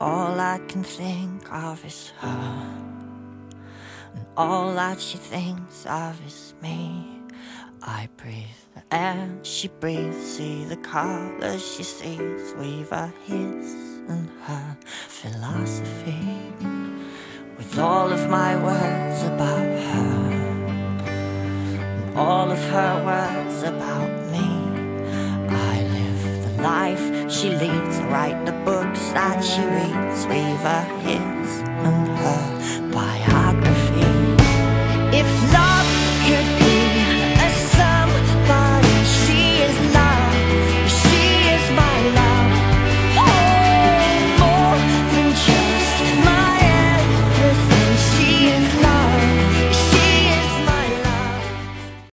All I can think of is her, and all that she thinks of is me. I breathe the air she breathes, see the colors she sees, weave a his and her philosophy with all of my words about her, and all of her words about me. I live the life she leads, I write the books that she reads, weave a his and her